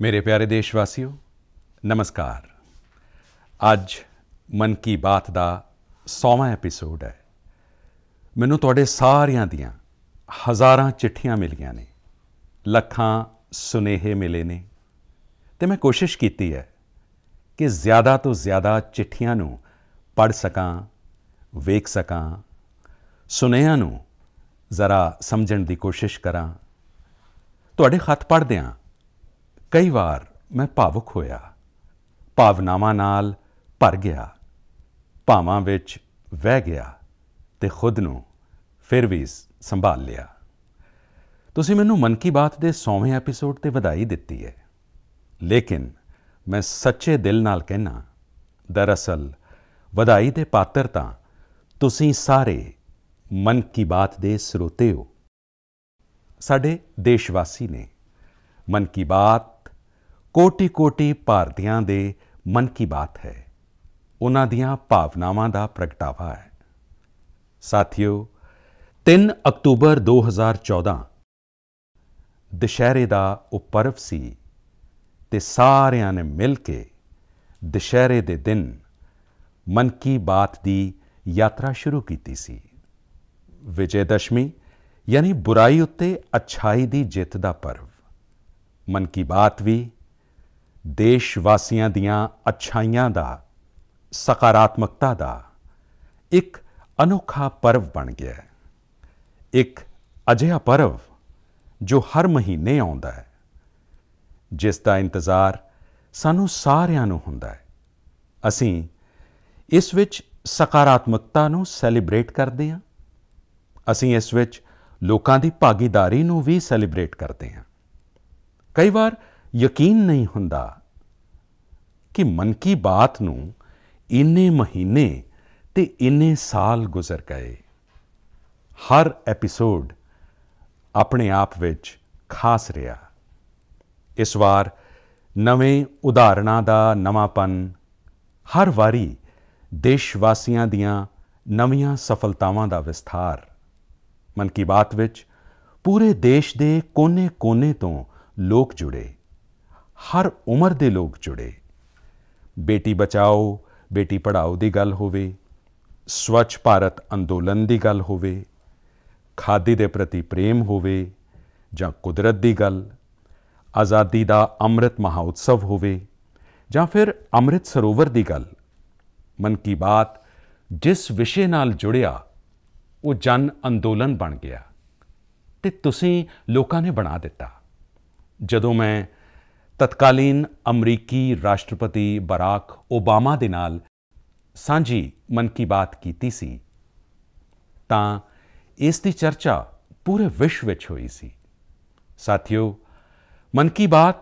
मेरे प्यारे देशवासियों, नमस्कार। ਅੱਜ ਮਨ ਕੀ ਬਾਤ ਦਾ 100ਵਾਂ ਐਪੀਸੋਡ ਹੈ। ਮੈਨੂੰ ਤੁਹਾਡੇ ਸਾਰਿਆਂ ਦੀਆਂ ਹਜ਼ਾਰਾਂ ਚਿੱਠੀਆਂ ਮਿਲੀਆਂ ਨੇ, ਲੱਖਾਂ ਸੁਨੇਹੇ ਮਿਲੇ ਨੇ ਅਤੇ ਮੈਂ ਕੋਸ਼ਿਸ਼ ਕੀਤੀ ਹੈ ਕਿ ਜ਼ਿਆਦਾ ਤੋਂ ਜ਼ਿਆਦਾ ਚਿੱਠੀਆਂ ਨੂੰ ਪੜ੍ਹ ਸਕਾਂ, ਵੇਖ ਸਕਾਂ, ਸੁਨੇਹਿਆਂ ਨੂੰ ਜ਼ਰਾ ਸਮਝਣ ਦੀ ਕੋਸ਼ਿਸ਼ ਕਰਾਂ। ਤੁਹਾਡੇ ਖਤ ਪੜ੍ਹਦਿਆਂ ਕਈ ਵਾਰ ਮੈਂ ਭਾਵੁਕ ਹੋਇਆ, ਭਾਵਨਾਵਾਂ ਨਾਲ ਭਰ ਗਿਆ, ਭਾਵਾਂ ਵਿੱਚ ਵਹਿ ਗਿਆ ਅਤੇ ਖੁਦ ਨੂੰ ਫਿਰ ਵੀ ਸੰਭਾਲ ਲਿਆ। ਤੁਸੀਂ ਮੈਨੂੰ ਮਨ ਕੀ ਬਾਤ ਦੇ 100ਵੇਂ ਐਪੀਸੋਡ 'ਤੇ ਵਧਾਈ ਦਿੱਤੀ ਹੈ, ਲੇਕਿਨ ਮੈਂ ਸੱਚੇ ਦਿਲ ਨਾਲ ਕਹਿੰਦਾ, ਦਰਅਸਲ ਵਧਾਈ ਦੇ ਪਾਤਰ ਤਾਂ ਤੁਸੀਂ ਸਾਰੇ ਮਨ ਕੀ ਬਾਤ ਦੇ ਸਰੋਤੇ ਹੋ, ਸਾਡੇ ਦੇਸ਼ਵਾਸੀ ਨੇ। ਮਨ ਕੀ ਬਾਤ ਕੋਟि-ਕੋਟि ਭਾਰਤੀਆਂ ਦੇ ਮਨ ਕੀ ਬਾਤ ਹੈ, ਉਹਨਾਂ ਦੀਆਂ ਭਾਵਨਾਵਾਂ ਦਾ ਪ੍ਰਗਟਾਵਾ ਹੈ। ਸਾਥੀਓ, 3 ਅਕਤੂਬਰ 2014 ਦੁਸ਼ਹਿਰੇ ਦਾ ਉਹ ਪਰਵ ਸੀ ਅਤੇ ਸਾਰਿਆਂ ਨੇ ਮਿਲ ਕੇ ਦੁਸ਼ਹਿਰੇ ਦੇ ਦਿਨ ਮਨ ਕੀ ਬਾਤ ਦੀ ਯਾਤਰਾ ਸ਼ੁਰੂ ਕੀਤੀ ਸੀ। ਵਿਜੈ ਦਸ਼ਮੀ ਯਾਨੀ ਬੁਰਾਈ ਉੱਤੇ ਅੱਛਾਈ ਦੀ ਜਿੱਤ ਦਾ ਪਰਵ। ਮਨ ਕੀ ਬਾਤ ਵੀ ਦੇਸ਼ ਵਾਸੀਆਂ ਦੀਆਂ ਅੱਛਾਈਆਂ ਦਾ, ਸਕਾਰਾਤਮਕਤਾ ਦਾ ਇੱਕ ਅਨੋਖਾ ਪਰਵ ਬਣ ਗਿਆ ਹੈ। ਇੱਕ ਅਜਿਹਾ ਪਰਵ ਜੋ ਹਰ ਮਹੀਨੇ ਆਉਂਦਾ ਹੈ, ਜਿਸ ਦਾ ਇੰਤਜ਼ਾਰ ਸਾਨੂੰ ਸਾਰਿਆਂ ਨੂੰ ਹੁੰਦਾ ਹੈ। ਅਸੀਂ ਇਸ ਵਿੱਚ ਸਕਾਰਾਤਮਕਤਾ ਨੂੰ ਸੈਲੀਬ੍ਰੇਟ ਕਰਦੇ ਹਾਂ, ਅਸੀਂ ਇਸ ਵਿੱਚ ਲੋਕਾਂ ਦੀ ਭਾਗੀਦਾਰੀ ਨੂੰ ਵੀ ਸੈਲੀਬ੍ਰੇਟ ਕਰਦੇ ਹਾਂ। ਕਈ ਵਾਰ ਯਕੀਨ ਨਹੀਂ ਹੁੰਦਾ ਕਿ ਮਨ ਕੀ ਬਾਤ ਨੂੰ ਇੰਨੇ ਮਹੀਨੇ ਅਤੇ ਇੰਨੇ ਸਾਲ ਗੁਜ਼ਰ ਗਏ। ਹਰ ਐਪੀਸੋਡ ਆਪਣੇ ਆਪ ਵਿੱਚ ਖਾਸ ਰਿਹਾ। ਇਸ ਵਾਰ ਨਵੇਂ ਉਦਾਹਰਣਾਂ ਦਾ ਨਵਾਂਪਨ, ਹਰ ਵਾਰੀ ਦੇਸ਼ ਵਾਸੀਆਂ ਦੀਆਂ ਨਵੀਆਂ ਸਫਲਤਾਵਾਂ ਦਾ ਵਿਸਥਾਰ। ਮਨ ਕੀ ਬਾਤ ਵਿੱਚ ਪੂਰੇ ਦੇਸ਼ ਦੇ ਕੋਨੇ-ਕੋਨੇ ਤੋਂ ਲੋਕ ਜੁੜੇ, ਹਰ ਉਮਰ ਦੇ ਲੋਕ ਜੁੜੇ। ਬੇਟੀ ਬਚਾਓ, ਬੇਟੀ ਪੜ੍ਹਾਓ ਦੀ ਗੱਲ ਹੋਵੇ, ਸਵੱਛ ਭਾਰਤ ਅੰਦੋਲਨ ਦੀ ਗੱਲ ਹੋਵੇ, ਖਾਦੀ ਦੇ ਪ੍ਰਤੀ ਪ੍ਰੇਮ ਹੋਵੇ ਜਾਂ ਕੁਦਰਤ ਦੀ ਗੱਲ, ਆਜ਼ਾਦੀ ਦਾ ਅੰਮ੍ਰਿਤ ਮਹਾਉਤਸਵ ਹੋਵੇ ਜਾਂ ਫਿਰ ਅੰਮ੍ਰਿਤ ਸਰੋਵਰ ਦੀ ਗੱਲ। ਮਨ ਕੀ ਬਾਤ ਜਿਸ ਵਿਸ਼ੇ ਨਾਲ ਜੁੜਿਆ ਉਹ ਜਨ ਅੰਦੋਲਨ ਬਣ ਗਿਆ ਅਤੇ ਤੁਸੀਂ ਲੋਕਾਂ ਨੇ ਬਣਾ ਦਿੱਤਾ। ਜਦੋਂ ਮੈਂ ਤਤਕਾਲੀਨ ਅਮਰੀਕੀ ਰਾਸ਼ਟਰਪਤੀ ਬਰਾਕ ਓਬਾਮਾ ਦੇ ਨਾਲ ਸਾਂਝੀ ਮਨ ਕੀ ਬਾਤ ਕੀਤੀ ਸੀ ਤਾਂ ਇਸ ਦੀ ਚਰਚਾ ਪੂਰੇ ਵਿਸ਼ਵ ਵਿੱਚ ਹੋਈ ਸੀ। ਸਾਥੀਓ, ਮਨ ਕੀ ਬਾਤ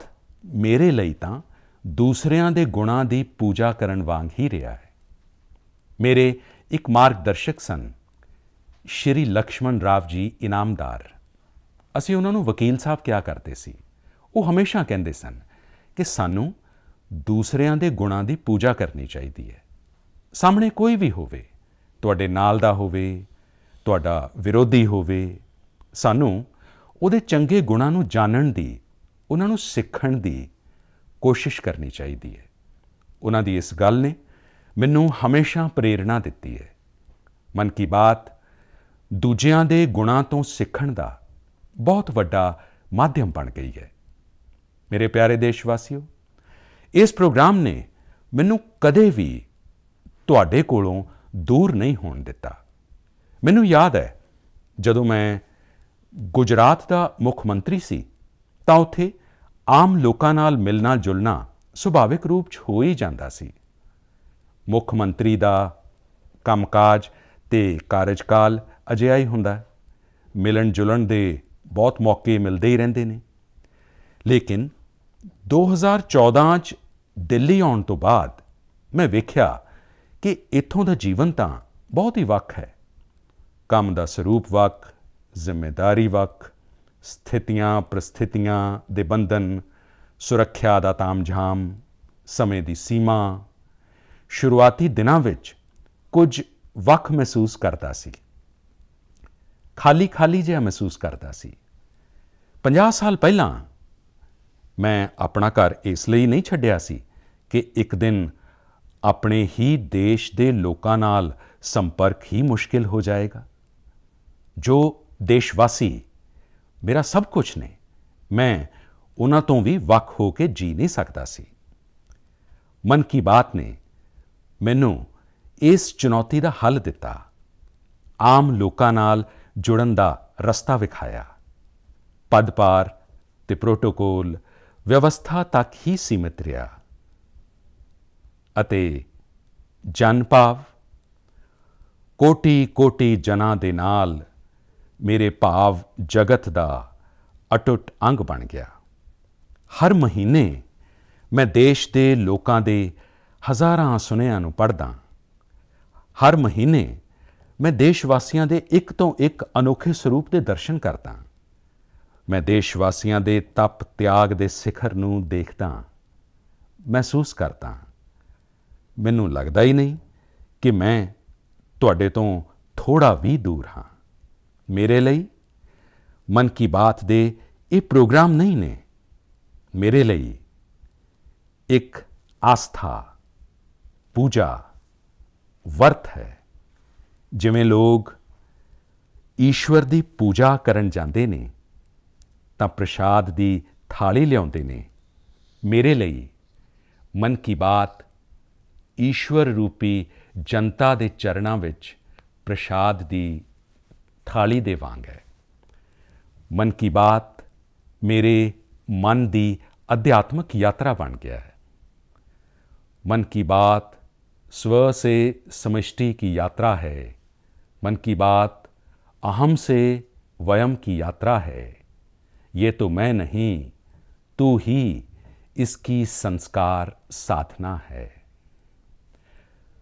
ਮੇਰੇ ਲਈ ਤਾਂ ਦੂਸਰਿਆਂ ਦੇ ਗੁਣਾਂ ਦੀ ਪੂਜਾ ਕਰਨ ਵਾਂਗ ਹੀ ਰਿਹਾ ਹੈ। ਮੇਰੇ ਇੱਕ ਮਾਰਗਦਰਸ਼ਕ ਸਨ, ਸ਼੍ਰੀ ਲਕਸ਼ਮਣ ਰਾਵ ਜੀ ਇਨਾਮਦਾਰ। ਅਸੀਂ ਉਹਨਾਂ ਨੂੰ ਵਕੀਲ ਸਾਹਿਬ ਕਿਹਾ ਕਰਦੇ ਸੀ। ਉਹ ਹਮੇਸ਼ਾ ਕਹਿੰਦੇ ਸਨ ਕਿ ਸਾਨੂੰ ਦੂਸਰਿਆਂ ਦੇ ਗੁਣਾਂ ਦੀ ਪੂਜਾ ਕਰਨੀ ਚਾਹੀਦੀ ਹੈ। ਸਾਹਮਣੇ ਕੋਈ ਵੀ ਹੋਵੇ, ਤੁਹਾਡੇ ਨਾਲ ਦਾ ਹੋਵੇ, ਤੁਹਾਡਾ ਵਿਰੋਧੀ ਹੋਵੇ, ਸਾਨੂੰ ਉਹਦੇ ਚੰਗੇ ਗੁਣਾਂ ਨੂੰ ਜਾਣਨ ਦੀ, ਉਹਨਾਂ ਨੂੰ ਸਿੱਖਣ ਦੀ ਕੋਸ਼ਿਸ਼ ਕਰਨੀ ਚਾਹੀਦੀ ਹੈ। ਉਹਨਾਂ ਦੀ ਇਸ ਗੱਲ ਨੇ ਮੈਨੂੰ ਹਮੇਸ਼ਾ ਪ੍ਰੇਰਣਾ ਦਿੱਤੀ ਹੈ। ਮਨ ਕੀ ਬਾਤ ਦੂਜਿਆਂ ਦੇ ਗੁਣਾਂ ਤੋਂ ਸਿੱਖਣ ਦਾ ਬਹੁਤ ਵੱਡਾ ਮਾਧਿਅਮ ਬਣ ਗਈ ਹੈ। ਮੇਰੇ ਪਿਆਰੇ ਦੇਸ਼ਵਾਸੀਓ, ਇਸ ਪ੍ਰੋਗਰਾਮ ਨੇ ਮੈਨੂੰ ਕਦੇ ਵੀ ਤੁਹਾਡੇ ਕੋਲੋਂ ਦੂਰ ਨਹੀਂ ਹੋਣ ਦਿੱਤਾ। ਮੈਨੂੰ ਯਾਦ ਹੈ, ਜਦੋਂ ਮੈਂ ਗੁਜਰਾਤ ਦਾ ਮੁੱਖ ਮੰਤਰੀ ਸੀ ਤਾਂ ਉੱਥੇ ਆਮ ਲੋਕਾਂ ਨਾਲ ਮਿਲਣਾ ਜੁਲਣਾ ਸੁਭਾਵਿਕ ਰੂਪ 'ਚ ਹੋ ਹੀ ਜਾਂਦਾ ਸੀ। ਮੁੱਖ ਮੰਤਰੀ ਦਾ ਕੰਮਕਾਜ ਅਤੇ ਕਾਰਜਕਾਲ ਅਜਿਹਾ ਹੀ ਹੁੰਦਾ, ਮਿਲਣ ਜੁਲਣ ਦੇ ਬਹੁਤ ਮੌਕੇ ਮਿਲਦੇ ਹੀ ਰਹਿੰਦੇ ਨੇ। ਲੇਕਿਨ 2014 'ਚ ਦਿੱਲੀ ਆਉਣ ਤੋਂ ਬਾਅਦ ਮੈਂ ਵੇਖਿਆ ਕਿ ਇੱਥੋਂ ਦਾ ਜੀਵਨ ਤਾਂ ਬਹੁਤ ਹੀ ਵੱਖ ਹੈ। ਕੰਮ ਦਾ ਸਰੂਪ ਵੱਖ, ਜ਼ਿੰਮੇਦਾਰੀ ਵੱਖ, ਸਥਿਤੀਆਂ ਪ੍ਰਸਥਿਤੀਆਂ ਦੇ ਬੰਧਨ, ਸੁਰੱਖਿਆ ਦਾ ਤਾਮਝਾਮ, ਸਮੇਂ ਦੀ ਸੀਮਾ। ਸ਼ੁਰੂਆਤੀ ਦਿਨਾਂ ਵਿੱਚ ਕੁਝ ਵੱਖ ਮਹਿਸੂਸ ਕਰਦਾ ਸੀ, ਖਾਲੀ ਜਿਹਾ ਮਹਿਸੂਸ ਕਰਦਾ ਸੀ। 50 ਸਾਲ ਪਹਿਲਾਂ ਮੈਂ ਆਪਣਾ ਘਰ ਇਸ ਲਈ ਨਹੀਂ ਛੱਡਿਆ ਸੀ ਕਿ ਇੱਕ ਦਿਨ ਆਪਣੇ ਹੀ ਦੇਸ਼ ਦੇ ਲੋਕਾਂ ਨਾਲ ਸੰਪਰਕ ਹੀ ਮੁਸ਼ਕਿਲ ਹੋ ਜਾਏਗਾ। ਜੋ ਦੇਸ਼ਵਾਸੀ ਮੇਰਾ ਸਭ ਕੁਝ ਨੇ, ਮੈਂ ਉਹਨਾਂ ਤੋਂ ਵੀ ਵੱਖ ਹੋ ਕੇ ਜੀ ਨਹੀਂ ਸਕਦਾ ਸੀ। ਮਨ ਕੀ ਬਾਤ ਨੇ ਮੈਨੂੰ ਇਸ ਚੁਣੌਤੀ ਦਾ ਹੱਲ ਦਿੱਤਾ, ਆਮ ਲੋਕਾਂ ਨਾਲ ਜੁੜਨ ਦਾ ਰਸਤਾ ਵਿਖਾਇਆ। ਪਦ ਪਾਰ ਤੇ ਪ੍ਰੋਟੋਕੋਲ ਵਿਵਸਥਾ ਤੱਕ ਹੀ ਸੀਮਿਤ ਰਿਹਾ ਅਤੇ ਜਨ ਭਾਵ, ਕੋਟੀ ਜਨਾਂ ਦੇ ਨਾਲ ਮੇਰੇ ਭਾਵ ਜਗਤ ਦਾ ਅਟੁੱਟ ਅੰਗ ਬਣ ਗਿਆ। ਹਰ ਮਹੀਨੇ ਮੈਂ ਦੇਸ਼ ਦੇ ਲੋਕਾਂ ਦੇ ਹਜ਼ਾਰਾਂ ਸੁਨੇਹਿਆਂ ਨੂੰ ਪੜ੍ਹਦਾ। ਹਰ ਮਹੀਨੇ ਮੈਂ ਦੇਸ਼ਵਾਸੀਆਂ ਦੇ ਇੱਕ ਤੋਂ ਇੱਕ ਅਨੋਖੇ ਸਰੂਪ ਦੇ ਦਰਸ਼ਨ ਕਰਦਾ। ਮੈਂ ਦੇਸ਼ਵਾਸੀਆਂ ਦੇ ਤਪ ਤਿਆਗ ਦੇ ਸਿਖਰ ਨੂੰ ਦੇਖਦਾ, ਮਹਿਸੂਸ ਕਰਦਾ। ਮੈਨੂੰ ਲੱਗਦਾ ਹੀ ਨਹੀਂ ਕਿ ਮੈਂ ਤੁਹਾਡੇ ਤੋਂ ਥੋੜ੍ਹਾ ਵੀ ਦੂਰ ਹਾਂ। ਮੇਰੇ ਲਈ ਮਨ ਕੀ ਬਾਤ ਦੇ ਇਹ ਪ੍ਰੋਗਰਾਮ ਨਹੀਂ ਨੇ, ਮੇਰੇ ਲਈ ਇੱਕ ਆਸਥਾ, ਪੂਜਾ, ਵਰਤ ਹੈ। ਜਿਵੇਂ ਲੋਕ ਈਸ਼ਵਰ ਦੀ ਪੂਜਾ ਕਰਨ ਜਾਂਦੇ ਨੇ ਤਾਂ ਪ੍ਰਸ਼ਾਦ ਦੀ ਥਾਲੀ ਲਿਆਉਂਦੇ ਨੇ, ਮੇਰੇ ਲਈ ਮਨ ਕੀ ਬਾਤ ਈਸ਼ਵਰ ਰੂਪੀ ਜਨਤਾ ਦੇ ਚਰਨਾਂ ਵਿੱਚ ਪ੍ਰਸ਼ਾਦ ਦੀ ਥਾਲੀ ਦੇ ਵਾਂਗ ਹੈ। ਮਨ ਕੀ ਬਾਤ ਮੇਰੇ ਮਨ ਦੀ ਅਧਿਆਤਮਕ ਯਾਤਰਾ ਬਣ ਗਿਆ ਹੈ। मन की बात स्व से समष्टि की यात्रा है। मन की बात अहम से वयम की यात्रा है। ये तो मैं नहीं, तू ही इसकी संस्कार साधना है।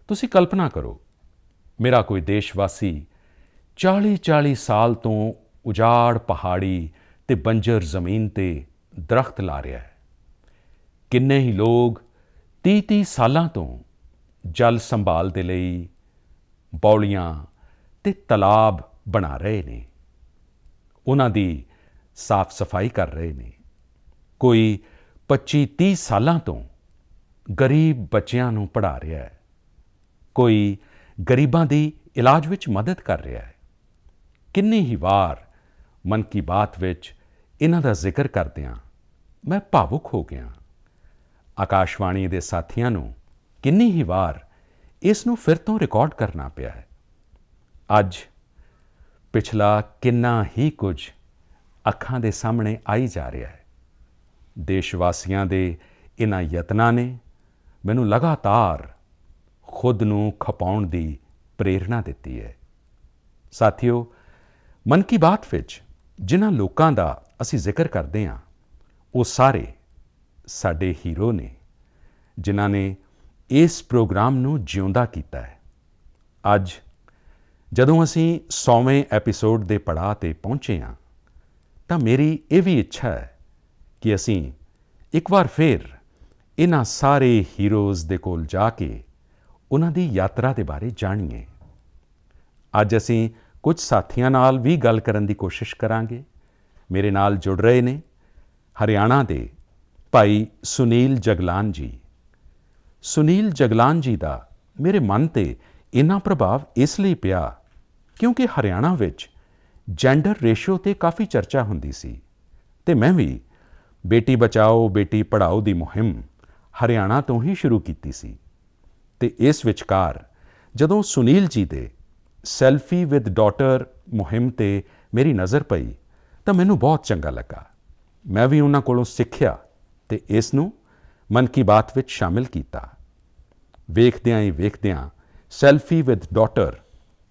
तुसी कल्पना करो, मेरा कोई देशवासी 40-40 साल तो उजाड़ पहाड़ी ते बंजर जमीन ते दरख्त ला रहा है। किन्ने ही लोग 30-30 ਸਾਲਾਂ ਤੋਂ ਜਲ ਸੰਭਾਲ ਦੇ ਲਈ ਬੌਲੀਆਂ ਤੇ ਤਲਾਬ ਬਣਾ ਰਹੇ ਨੇ, ਉਹਨਾਂ ਦੀ ਸਾਫ਼ ਸਫਾਈ ਕਰ ਰਹੇ ਨੇ। ਕੋਈ 25-30 ਸਾਲਾਂ ਤੋਂ ਗਰੀਬ ਬੱਚਿਆਂ ਨੂੰ ਪੜ੍ਹਾ ਰਿਹਾ ਹੈ, ਕੋਈ ਗਰੀਬਾਂ ਦੀ ਇਲਾਜ ਵਿੱਚ ਮਦਦ ਕਰ ਰਿਹਾ ਹੈ। ਕਿੰਨੀ ਹੀ ਵਾਰ ਮਨ ਕੀ ਬਾਤ ਵਿੱਚ ਇਹਨਾਂ ਦਾ ਜ਼ਿਕਰ ਕਰਦਿਆਂ ਮੈਂ ਭਾਵੁਕ ਹੋ ਗਿਆ। ਆਕਾਸ਼ਵਾਣੀ ਦੇ ਸਾਥੀਆਂ ਨੂੰ ਕਿੰਨੀ ਹੀ ਵਾਰ ਇਸ ਨੂੰ ਫਿਰ ਤੋਂ ਰਿਕਾਰਡ ਕਰਨਾ ਪਿਆ ਹੈ। ਅੱਜ ਪਿਛਲਾ ਕਿੰਨਾ ਹੀ ਕੁਝ ਅੱਖਾਂ ਦੇ ਸਾਹਮਣੇ ਆਈ ਜਾ ਰਿਹਾ ਹੈ। ਦੇਸ਼ਵਾਸੀਆਂ ਦੇ ਇਹਨਾਂ ਯਤਨਾਂ ਨੇ ਮੈਨੂੰ ਲਗਾਤਾਰ ਖੁਦ ਨੂੰ ਖਪਾਉਣ ਦੀ ਪ੍ਰੇਰਣਾ ਦਿੱਤੀ ਹੈ। ਸਾਥੀਓ, ਮਨ ਕੀ ਬਾਤ ਵਿੱਚ ਜਿਨ੍ਹਾਂ ਲੋਕਾਂ ਦਾ ਅਸੀਂ ਜ਼ਿਕਰ ਕਰਦੇ ਹਾਂ, ਉਹ ਸਾਰੇ ਸਾਡੇ ਹੀਰੋ ਨੇ, ਜਿਨ੍ਹਾਂ ਨੇ ਇਸ ਪ੍ਰੋਗਰਾਮ ਨੂੰ ਜਿਉਂਦਾ ਕੀਤਾ ਹੈ। ਅੱਜ ਜਦੋਂ ਅਸੀਂ 100ਵੇਂ ਐਪੀਸੋਡ ਦੇ ਪੜਾਅ 'ਤੇ ਪਹੁੰਚੇ ਹਾਂ ਤਾਂ ਮੇਰੀ ਇਹ ਵੀ ਇੱਛਾ ਹੈ ਕਿ ਅਸੀਂ ਇੱਕ ਵਾਰ ਫਿਰ ਇਹਨਾਂ ਸਾਰੇ ਹੀਰੋਜ਼ ਦੇ ਕੋਲ ਜਾ ਕੇ ਉਹਨਾਂ ਦੀ ਯਾਤਰਾ ਦੇ ਬਾਰੇ ਜਾਣੀਏ। ਅੱਜ ਅਸੀਂ ਕੁਝ ਸਾਥੀਆਂ ਨਾਲ ਵੀ ਗੱਲ ਕਰਨ ਦੀ ਕੋਸ਼ਿਸ਼ ਕਰਾਂਗੇ। ਮੇਰੇ ਨਾਲ ਜੁੜ ਰਹੇ ਨੇ ਹਰਿਆਣਾ ਦੇ ਭਾਈ ਸੁਨੀਲ ਜਗਲਾਨ ਜੀ। ਸੁਨੀਲ ਜਗਲਾਨ ਜੀ ਦਾ ਮੇਰੇ ਮਨ 'ਤੇ ਇੰਨਾ ਪ੍ਰਭਾਵ ਇਸ ਲਈ ਪਿਆ ਕਿਉਂਕਿ ਹਰਿਆਣਾ ਵਿੱਚ ਜੈਂਡਰ ਰੇਸ਼ੋ 'ਤੇ ਕਾਫੀ ਚਰਚਾ ਹੁੰਦੀ ਸੀ ਅਤੇ ਮੈਂ ਵੀ ਬੇਟੀ ਬਚਾਓ ਬੇਟੀ ਪੜ੍ਹਾਓ ਦੀ ਮੁਹਿੰਮ ਹਰਿਆਣਾ ਤੋਂ ਹੀ ਸ਼ੁਰੂ ਕੀਤੀ ਸੀ। ਅਤੇ ਇਸ ਵਿਚਕਾਰ ਜਦੋਂ ਸੁਨੀਲ ਜੀ ਦੇ ਸੈਲਫੀ ਵਿਦ ਡਾਟਰ ਮੁਹਿੰਮ 'ਤੇ ਮੇਰੀ ਨਜ਼ਰ ਪਈ ਤਾਂ ਮੈਨੂੰ ਬਹੁਤ ਚੰਗਾ ਲੱਗਾ। ਮੈਂ ਵੀ ਉਹਨਾਂ ਕੋਲੋਂ ਸਿੱਖਿਆ ਅਤੇ ਇਸ ਨੂੰ ਮਨ ਕੀ ਬਾਤ ਵਿੱਚ ਸ਼ਾਮਿਲ ਕੀਤਾ। ਵੇਖਦਿਆਂ ਹੀ ਵੇਖਦਿਆਂ ਸੈਲਫੀ ਵਿਦ ਡਾਟਰ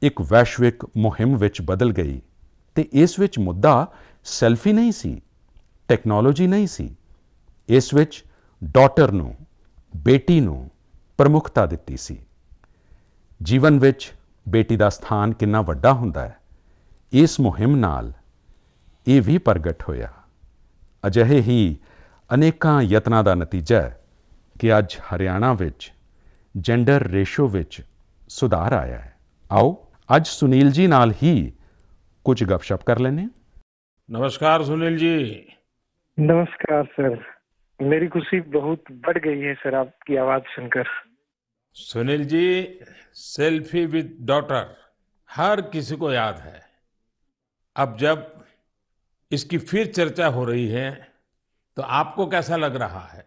ਇੱਕ ਵੈਸ਼ਵਿਕ ਮੁਹਿੰਮ ਵਿੱਚ ਬਦਲ ਗਈ ਅਤੇ ਇਸ ਵਿੱਚ ਮੁੱਦਾ ਸੈਲਫੀ ਨਹੀਂ ਸੀ, ਟੈਕਨੋਲੋਜੀ ਨਹੀਂ ਸੀ। ਇਸ ਵਿੱਚ ਡਾਟਰ ਨੂੰ, ਬੇਟੀ ਨੂੰ ਪ੍ਰਮੁੱਖਤਾ ਦਿੱਤੀ ਸੀ। ਜੀਵਨ ਵਿੱਚ ਬੇਟੀ ਦਾ ਸਥਾਨ ਕਿੰਨਾ ਵੱਡਾ ਹੁੰਦਾ ਹੈ, ਇਸ ਮੁਹਿੰਮ ਨਾਲ ਇਹ ਵੀ ਪ੍ਰਗਟ ਹੋਇਆ। ਅਜਿਹੇ ਹੀ ਅਨੇਕਾਂ ਯਤਨਾਂ ਦਾ ਨਤੀਜਾ ਹੈ ਕਿ ਅੱਜ ਹਰਿਆਣਾ ਵਿੱਚ ਜੈਂਡਰ ਰੇਸ਼ੋ ਵਿੱਚ ਸੁਧਾਰ ਆਇਆ ਹੈ। ਆਓ ਅੱਜ ਸੁਨੀਲ ਜੀ ਨਾਲ ਹੀ ਕੁਝ ਗੱਪਸ਼ਪ ਕਰ ਲੈਂਦੇ ਹਾਂ। नमस्कार सुनील जी। नमस्कार सर। मेरी खुशी बहुत बढ़ गई है सर आपकी आवाज सुनकर। Sunil ji, selfie with daughter हर किसी को याद है। अब जब इसकी फिर चर्चा हो रही है तो आपको कैसा लग रहा है?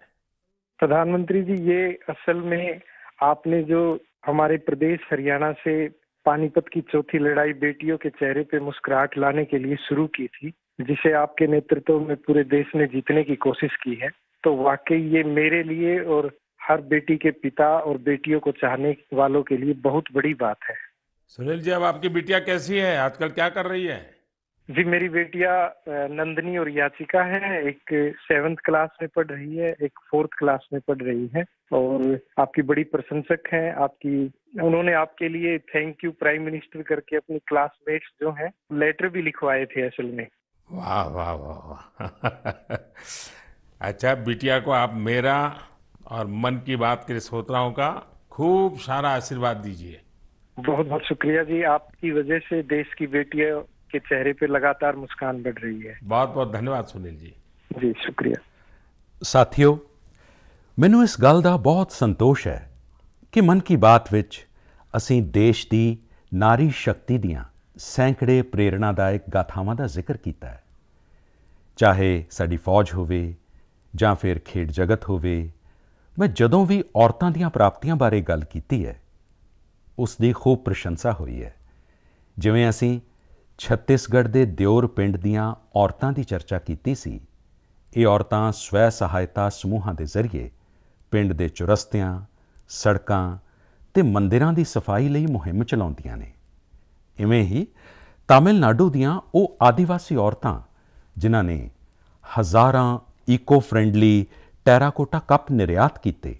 प्रधानमंत्री जी, ये असल में आपने जो हमारे प्रदेश हरियाणा से पानीपत की चौथी लड़ाई बेटियों के चेहरे पे मुस्कुराहट लाने के लिए शुरू की थी, जिसे आपके नेतृत्व में पूरे देश ने जीतने की कोशिश की है, तो वाकई ये मेरे लिए और हर बेटी के पिता और बेटियों को चाहने वालों के लिए बहुत बड़ी बात है। सुनील जी, अब आपकी बिटिया कैसी है? आजकल क्या कर रही है? जी, मेरी बेटियां नंदनी और याचिका है। एक 7th क्लास में पढ़ रही है, एक 4th क्लास में पढ़ रही है और आपकी बड़ी प्रशंसक हैं। उन्होंने आपके लिए थैंक यू प्राइम मिनिस्टर करके अपनी क्लासमेट्स जो हैं लेटर भी लिखवाए थे असल में। वाह वाह वाह वाह। अच्छा, बिटिया को आप मेरा और मन की बात के श्रोताओं का खूब सारा आशीर्वाद दीजिए। बहुत बहुत शुक्रिया जी, आपकी वजह से देश की बेटियों के चेहरे पे लगातार मुस्कान बढ़ रही है। बहुत बहुत धन्यवाद सुनील जी। जी शुक्रिया। ਸਾਥੀਓ, ਮੈਨੂੰ ਇਸ ਗੱਲ ਦਾ ਬਹੁਤ ਸੰਤੋਸ਼ ਹੈ ਕਿ ਮਨ ਕੀ ਬਾਤ ਵਿੱਚ ਅਸੀਂ ਦੇਸ਼ ਦੀ ਨਾਰੀ ਸ਼ਕਤੀ ਦੀਆਂ ਸੈਂਕੜੇ ਪ੍ਰੇਰਣਾਦਾਇਕ ਗਾਥਾਵਾਂ ਦਾ ਜ਼ਿਕਰ ਕੀਤਾ ਹੈ। ਚਾਹੇ ਸਾਡੀ ਫੌਜ ਹੋਵੇ ਜਾਂ ਫਿਰ ਖੇਡ ਜਗਤ ਹੋਵੇ, ਮੈਂ ਜਦੋਂ ਵੀ ਔਰਤਾਂ ਦੀਆਂ ਪ੍ਰਾਪਤੀਆਂ ਬਾਰੇ ਗੱਲ ਕੀਤੀ ਹੈ ਉਸ ਦੀ ਖੂਬ ਪ੍ਰਸ਼ੰਸਾ ਹੋਈ ਹੈ। ਜਿਵੇਂ ਅਸੀਂ ਛੱਤੀਸਗੜ੍ਹ ਦੇ ਦਿਓਰ ਪਿੰਡ ਦੀਆਂ ਔਰਤਾਂ ਦੀ ਚਰਚਾ ਕੀਤੀ ਸੀ, ਇਹ ਔਰਤਾਂ ਸਵੈ ਸਹਾਇਤਾ ਸਮੂਹਾਂ ਦੇ ਜ਼ਰੀਏ ਪਿੰਡ ਦੇ ਚੁਰਸਤਿਆਂ, ਸੜਕਾਂ ਤੇ ਮੰਦਿਰਾਂ ਦੀ ਸਫਾਈ ਲਈ ਮੁਹਿੰਮ ਚਲਾਉਂਦੀਆਂ ਨੇ। ਇਵੇਂ ਹੀ ਤਾਮਿਲਨਾਡੂ ਦੀਆਂ ਉਹ ਆਦੀਵਾਸੀ ਔਰਤਾਂ ਜਿਨ੍ਹਾਂ ਨੇ ਹਜ਼ਾਰਾਂ ਈਕੋ ਫਰੈਂਡਲੀ ਟੈਰਾਕੋਟਾ ਕੱਪ ਨਿਰਯਾਤ ਕੀਤੇ,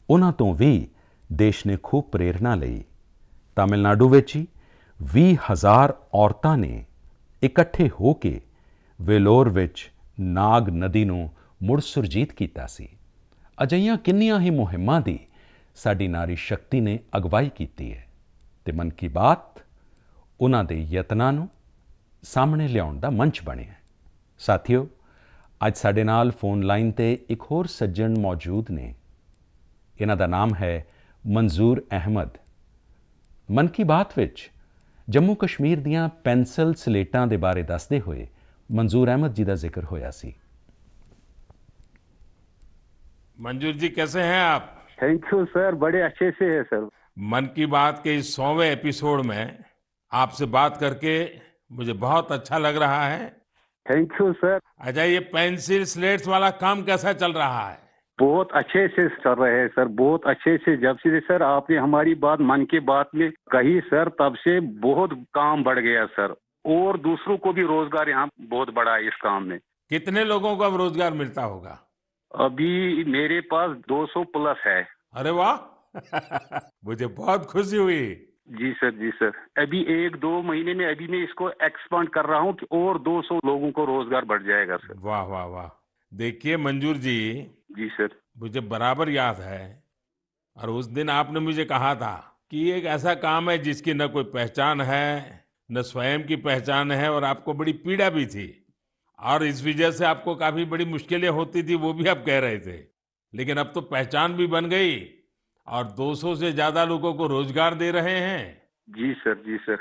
ਉਹਨਾਂ ਤੋਂ ਵੀ ਦੇਸ਼ ਨੇ ਖੂਬ ਪ੍ਰੇਰਣਾ ਲਈ। ਤਾਮਿਲਨਾਡੂ ਵਿੱਚ ਹੀ 20,000 ਔਰਤਾਂ ਨੇ ਇਕੱਠੇ ਹੋ ਕੇ ਵੇਲੋਰ ਵਿੱਚ ਨਾਗ ਨਦੀ ਨੂੰ ਮੁੜ ਸੁਰਜੀਤ ਕੀਤਾ ਸੀ। ਅਜਿਹੀਆਂ ਕਿੰਨੀਆਂ ਹੀ ਮੁਹਿੰਮਾਂ ਦੀ ਸਾਡੀ ਨਾਰੀ ਸ਼ਕਤੀ ਨੇ ਅਗਵਾਈ ਕੀਤੀ ਹੈ ਤੇ ਮਨ ਕੀ ਬਾਤ ਉਹਨਾਂ ਦੇ ਯਤਨਾਂ ਨੂੰ ਸਾਹਮਣੇ ਲਿਆਉਣ ਦਾ ਮੰਚ ਬਣਿਆ। ਸਾਥੀਓ, ਅੱਜ ਸਾਡੇ ਨਾਲ ਫੋਨ ਲਾਈਨ ਤੇ ਇੱਕ ਹੋਰ ਸੱਜਣ ਮੌਜੂਦ ਨੇ। ਇਹਨਾਂ ਦਾ ਨਾਮ ਹੈ ਮਨਜ਼ੂਰ ਅਹਿਮਦ। ਮਨ ਕੀ ਬਾਤ ਵਿੱਚ ਜੰਮੂ ਕਸ਼ਮੀਰ ਦੀਆਂ ਪੈਨਸਲ ਸਲੇਟਾਂ ਦੇ ਬਾਰੇ ਦੱਸਦੇ ਹੋਏ मंजूर अहमद जी का जिक्र होया सी। मंजूर जी, कैसे हैं आप? थैंक यू सर, बड़े अच्छे से है सर। मन की बात के इस 100वें एपिसोड में आपसे बात करके मुझे बहुत अच्छा लग रहा है। Thank you sir. अच्छा, ये पेंसिल स्लेट्स वाला काम कैसा चल रहा है? बहुत अच्छे से चल रहे हैं सर, बहुत अच्छे से। जब से सर आपने हमारी बात मन की बात में कही सर, तब से बहुत काम बढ़ गया सर, और दूसरों को भी रोजगार यहाँ बहुत बड़ा है इस काम में। कितने लोगों को अब रोजगार मिलता होगा? अभी मेरे पास 200 प्लस है। अरे वाह। मुझे बहुत खुशी हुई। जी सर, जी सर। अभी 1-2 महीने में अभी मैं इसको एक्सपांड कर रहा हूँ कि और 200 लोगों को रोजगार बढ़ जाएगा सर। वाह वाह वाह। देखिए मंजूर जी। जी सर। मुझे बराबर याद है, और उस दिन आपने मुझे कहा था कि एक ऐसा काम है जिसकी न कोई पहचान है, न स्वयं की पहचान है, और आपको बड़ी पीड़ा भी थी, और इस वजह से आपको काफी बड़ी मुश्किलें होती थी, वो भी आप कह रहे थे। लेकिन अब तो पहचान भी बन गई और 200 से ज्यादा लोगों को रोजगार दे रहे हैं। जी सर, जी सर।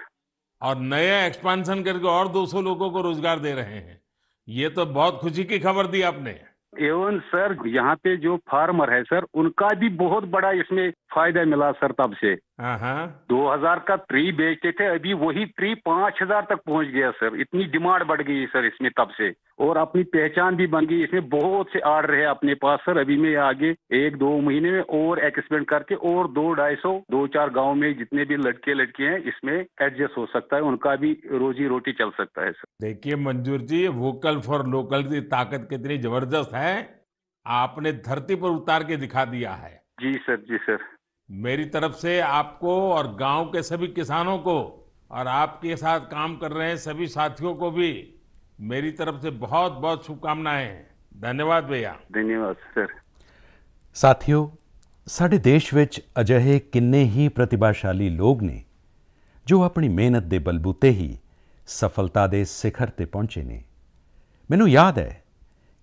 और नया एक्सपांशन करके और 200 लोगों को रोजगार दे रहे हैं। ये तो बहुत खुशी की खबर दी आपने। एवं सर, यहाँ पे जो फार्मर है सर, उनका भी बहुत बड़ा इसमें फायदा मिला सर तब से। 2000 का ट्री बेचते थे, अभी वही ट्री 5000 तक पहुँच गया सर। इतनी डिमांड बढ़ गई सर इसमें तब से, और अपनी पहचान भी बन गई। इसमें बहुत से आर्डर है अपने पास सर। अभी मैं आगे 1-2 महीने में और एक्सपेंड करके और 200-250 2-4 गाँव में जितने भी लड़के लड़की हैं इसमें एडजस्ट हो सकता है, उनका भी रोजी रोटी चल सकता है सर। देखिए मंजूर जी, वोकल फॉर लोकल की ताकत कितनी जबरदस्त है, आपने धरती पर उतार के दिखा दिया है। जी सर, जी सर। मेरी तरफ से आपको और गांव के सभी किसानों को और आपके साथ काम कर रहे हैं सभी साथियों को भी मेरी तरफ से बहुत बहुत शुभकामनाएं। धन्यवाद भैया। धन्यवाद सर। साथियों, साडे देश विच अजिहे किन्ने ही प्रतिभाशाली लोग ने जो अपनी मेहनत दे बलबूते ही सफलता दे सिखर ते पहुंचे ने। मैनूं याद है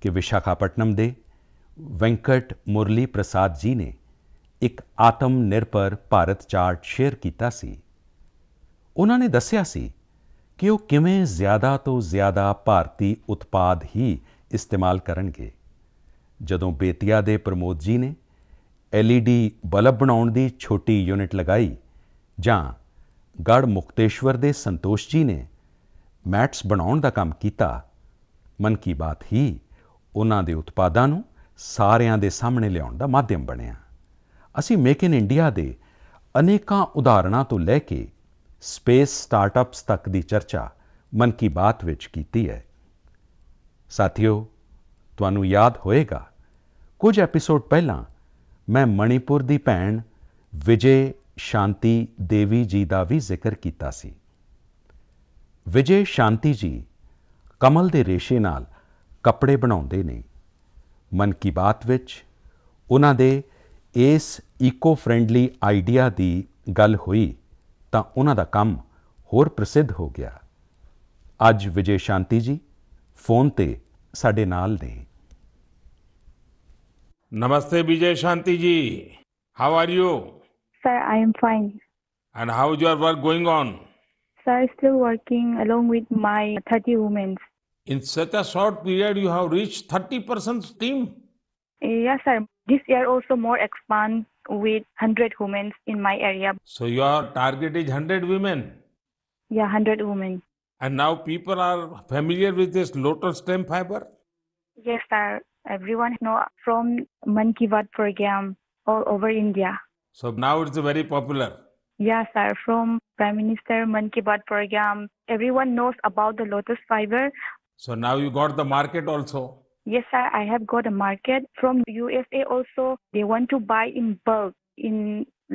कि विशाखापट्टनम दे ਵੈਂਕਟ ਮੁਰਲੀ ਪ੍ਰਸਾਦ ਜੀ ਨੇ ਇੱਕ ਆਤਮ ਨਿਰਭਰ ਭਾਰਤ ਚਾਰਟ ਸ਼ੇਅਰ ਕੀਤਾ ਸੀ। ਉਹਨਾਂ ਨੇ ਦੱਸਿਆ ਸੀ ਕਿ ਉਹ ਕਿਵੇਂ ਜ਼ਿਆਦਾ ਤੋਂ ਜ਼ਿਆਦਾ ਭਾਰਤੀ ਉਤਪਾਦ ਹੀ ਇਸਤੇਮਾਲ ਕਰਨਗੇ। ਜਦੋਂ ਬੇਤੀਆ ਦੇ ਪ੍ਰਮੋਦ ਜੀ ਨੇ LED ਬਲਬ ਬਣਾਉਣ ਦੀ ਛੋਟੀ ਯੂਨਿਟ ਲਗਾਈ, ਜਾਂ ਗੜ੍ਹ ਮੁਕਤੇਸ਼ਵਰ ਦੇ ਸੰਤੋਸ਼ ਜੀ ਨੇ ਮੈਟਸ ਬਣਾਉਣ ਦਾ ਕੰਮ ਕੀਤਾ, ਮਨ ਕੀ ਬਾਤ ਹੀ ਉਹਨਾਂ ਦੇ ਉਤਪਾਦਾਂ ਨੂੰ ਸਾਰਿਆਂ ਦੇ ਸਾਹਮਣੇ ਲਿਆਉਣ ਦਾ ਮਾਧਿਅਮ ਬਣਿਆ। ਅਸੀਂ ਮੇਕ ਇਨ ਇੰਡੀਆ ਦੇ ਅਨੇਕਾਂ ਉਦਾਹਰਣਾਂ ਤੋਂ ਲੈ ਕੇ ਸਪੇਸ ਸਟਾਰਟਅਪਸ ਤੱਕ ਦੀ ਚਰਚਾ ਮਨ ਕੀ ਬਾਤ ਵਿੱਚ ਕੀਤੀ ਹੈ। ਸਾਥੀਓ, ਤੁਹਾਨੂੰ ਯਾਦ ਹੋਏਗਾ ਕੁਝ ਐਪੀਸੋਡ ਪਹਿਲਾਂ ਮੈਂ ਮਣੀਪੁਰ ਦੀ ਭੈਣ ਵਿਜੇ ਸ਼ਾਂਤੀ ਦੇਵੀ ਜੀ ਦਾ ਵੀ ਜ਼ਿਕਰ ਕੀਤਾ ਸੀ। ਵਿਜੇ ਸ਼ਾਂਤੀ ਜੀ ਕਮਲ ਦੇ ਰੇਸ਼ੇ ਨਾਲ ਕੱਪੜੇ ਬਣਾਉਂਦੇ ਨੇ। ਮਨ ਕੀ ਬਾਤ ਵਿੱਚ ਉਹਨਾਂ ਦੇ ਇਸ ਈਕੋ ਫਰੈਂਡਲੀ ਆਈਡੀਆ ਦੀ ਗੱਲ ਹੋਈ ਤਾਂ ਉਹਨਾਂ ਦਾ ਕੰਮ ਹੋਰ ਪ੍ਰਸਿੱਧ ਹੋ ਗਿਆ। ਅੱਜ ਵਿਜੇ ਸ਼ਾਂਤੀ ਜੀ ਫੋਨ ਤੇ ਸਾਡੇ ਨਾਲ ਨੇ। नमस्ते विजय शांति जी, how are you? Sir, I am fine. And how is your work going on? Sir, still working along with my 30 women. In such a short period, you have reached 30% team. Yes, sir. This year also more expand with 100 women in my area. So your target is 100 women. Yeah, 100 women. And now people are familiar with this lotus stem fiber? Yes, sir. Everyone know from Man Ki Baat program all over India. So now it's very popular. Yes, sir. From Prime Minister Man Ki Baat program, everyone knows about the lotus fiber. So now you got the market also. Yes, sir. I have got a market from USA also. They want to buy in bulk, in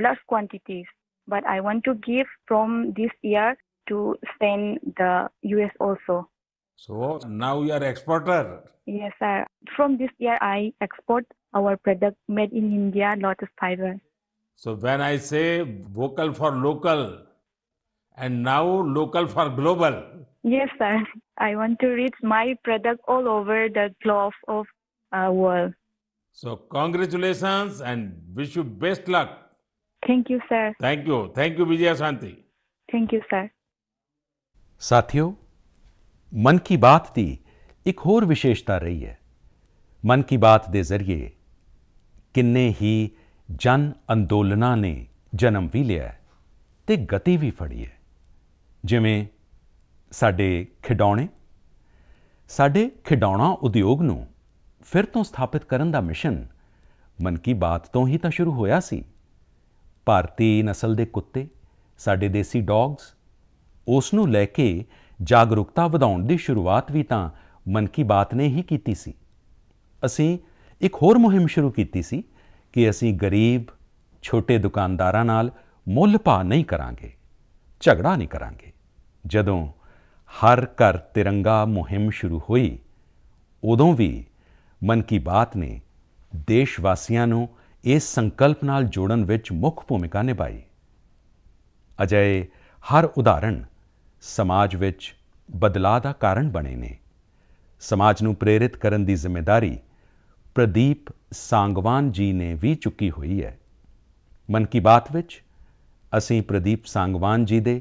large quantities. But I want to give from this year to send the US also. So now you are exporter. Yes, sir. From this year, I export our product made in India, lotus fiber. So when I say vocal for local, and now local for global. Yes, sir. I want to reach my product all over the globe of world. So congratulations and wish you best luck. Thank you, sir. Thank you. Thank you, Vijaya Shanti. Thank you, sir. ਸਾਥੀਓ, ਮਨ ਕੀ ਬਾਤ ਦੀ ਇੱਕ ਹੋਰ ਵਿਸ਼ੇਸ਼ਤਾ ਰਹੀ ਹੈ। ਮਨ ਕੀ ਬਾਤ ਦੇ ਜ਼ਰੀਏ ਕਿੰਨੇ ਹੀ ਜਨ ਅੰਦੋਲਨਾਂ ਨੇ ਜਨਮ ਵੀ ਲਿਆ ਤੇ ਗਤੀ ਵੀ ਫੜੀ ਹੈ। ਜਿਵੇਂ ਸਾਡੇ ਖਿਡੌਣੇ, ਸਾਡੇ ਖਿਡੌਣਾ ਉਦਯੋਗ ਨੂੰ ਫਿਰ ਤੋਂ ਸਥਾਪਿਤ ਕਰਨ ਦਾ ਮਿਸ਼ਨ ਮਨ ਕੀ ਬਾਤ ਤੋਂ ਹੀ ਤਾਂ ਸ਼ੁਰੂ ਹੋਇਆ ਸੀ। ਭਾਰਤੀ ਨਸਲ ਦੇ ਕੁੱਤੇ, ਸਾਡੇ ਦੇਸੀ ਡੌਗਸ, ਉਸ ਨੂੰ ਲੈ ਕੇ ਜਾਗਰੂਕਤਾ ਵਧਾਉਣ ਦੀ ਸ਼ੁਰੂਆਤ ਵੀ ਤਾਂ ਮਨ ਕੀ ਬਾਤ ਨੇ ਹੀ ਕੀਤੀ ਸੀ। ਅਸੀਂ ਇੱਕ ਹੋਰ ਮੁਹਿੰਮ ਸ਼ੁਰੂ ਕੀਤੀ ਸੀ ਕਿ ਅਸੀਂ ਗਰੀਬ ਛੋਟੇ ਦੁਕਾਨਦਾਰਾਂ ਨਾਲ ਮੁੱਲ ਭਾਅ ਨਹੀਂ ਕਰਾਂਗੇ, ਝਗੜਾ ਨਹੀਂ ਕਰਾਂਗੇ। ਜਦੋਂ ਹਰ ਘਰ ਤਿਰੰਗਾ ਮੁਹਿੰਮ ਸ਼ੁਰੂ ਹੋਈ, ਉਦੋਂ ਵੀ ਮਨ ਕੀ ਬਾਤ ਨੇ ਦੇਸ਼ ਵਾਸੀਆਂ ਨੂੰ ਇਸ ਸੰਕਲਪ ਨਾਲ ਜੋੜਨ ਵਿੱਚ ਮੁੱਖ ਭੂਮਿਕਾ ਨਿਭਾਈ। ਅਜਿਹੇ ਹਰ ਉਦਾਹਰਣ ਸਮਾਜ ਵਿੱਚ ਬਦਲਾਅ ਦਾ ਕਾਰਨ ਬਣੇ ਨੇ। ਸਮਾਜ ਨੂੰ ਪ੍ਰੇਰਿਤ ਕਰਨ ਦੀ ਜ਼ਿੰਮੇਵਾਰੀ ਪ੍ਰਦੀਪ ਸਾਂਗਵਾਨ ਜੀ ਨੇ ਵੀ ਚੁੱਕੀ ਹੋਈ ਹੈ। ਮਨ ਕੀ ਬਾਤ ਵਿੱਚ ਅਸੀਂ ਪ੍ਰਦੀਪ ਸਾਂਗਵਾਨ ਜੀ ਦੇ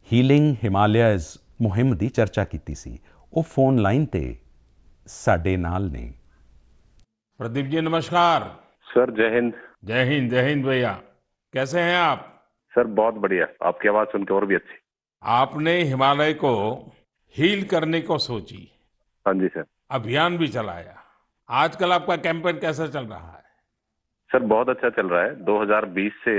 ਹੀਲਿੰਗ ਹਿਮਾਲਿਆਜ਼ ਮੁਹਿੰਮ ਦੀ ਚਰਚਾ ਕੀਤੀ ਸੀ। ਉਹ ਫੋਨ ਲਾਈਨ ਤੇ ਸਾਡੇ ਨਾਲ ਨੇ। प्रदीप जी नमस्कार। सर जय हिंद। जय हिंद, जय हिंद भैया। कैसे हैं आप? सर बहुत बढ़िया, आपकी आवाज सुन के और भी अच्छी। आपने हिमालय को हील करने को सोची। हाँ जी सर। अभियान भी चलाया। आजकल आपका कैंपेन कैसा चल रहा है? सर बहुत अच्छा चल रहा है। 2020 से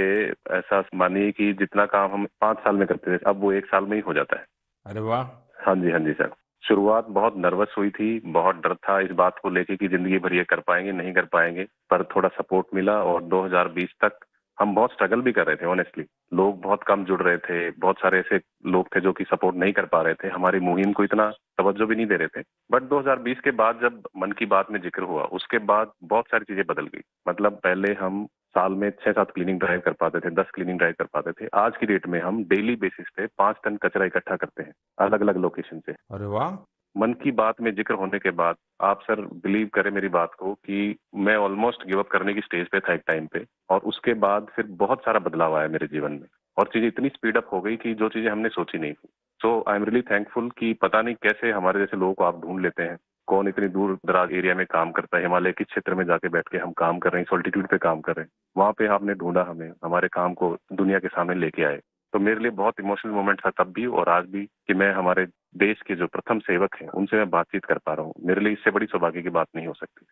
ऐसा मानिए कि जितना काम हम 5 साल में करते थे, अब वो 1 साल में ही हो जाता है। अरे वाह। हाँ जी सर। शुरुआत बहुत नर्वस हुई थी, बहुत डर था इस बात को लेके कि जिंदगी भर ये कर पाएंगे नहीं कर पाएंगे, पर थोड़ा सपोर्ट मिला और 2020 तक हम बहुत स्ट्रगल भी कर रहे थे। ऑनेस्टली लोग बहुत कम जुड़ रहे थे, बहुत सारे ऐसे लोग थे जो कि सपोर्ट नहीं कर पा रहे थे, हमारी मुहिम को इतना तवज्जो भी नहीं दे रहे थे। बट 2020 के बाद जब मन की बात में जिक्र हुआ, उसके बाद बहुत सारी चीजें बदल गई। मतलब पहले हम साल में 6-7 क्लीनिंग ड्राइव कर पाते थे, 10 क्लीनिंग ड्राइव कर पाते थे। आज की डेट में हम डेली बेसिस पे 5 टन कचरा इकट्ठा करते हैं अलग अलग लोकेशन से। अरे वाह। मन की बात में जिक्र होने के बाद आप सर बिलीव करें मेरी बात को कि मैं ऑलमोस्ट गिव अप करने की स्टेज पे था एक टाइम पे, और उसके बाद फिर बहुत सारा बदलाव आया मेरे जीवन में और चीजें इतनी स्पीड अप हो गई कि जो चीजें हमने सोची नहीं थी। सो आई एम रियली थैंकफुल कि पता नहीं कैसे हमारे जैसे लोगों को आप ढूंढ लेते हैं, कौन इतनी दूर दराज एरिया में काम करता है, हिमालय के क्षेत्र में जाके बैठ के हम काम कर रहे हैं, सॉल्टिट्यूड पे काम कर रहे हैं, वहां पे आपने ढूंढा हमें, हमारे काम को दुनिया के सामने लेके आए। तो मेरे लिए बहुत इमोशनल मोमेंट था तब भी और आज भी कि मैं हमारे देश के जो प्रथम सेवक हैं उनसे मैं बातचीत कर पा रहा हूँ। मेरे लिए इससे बड़ी सौभाग्य की बात नहीं हो सकती।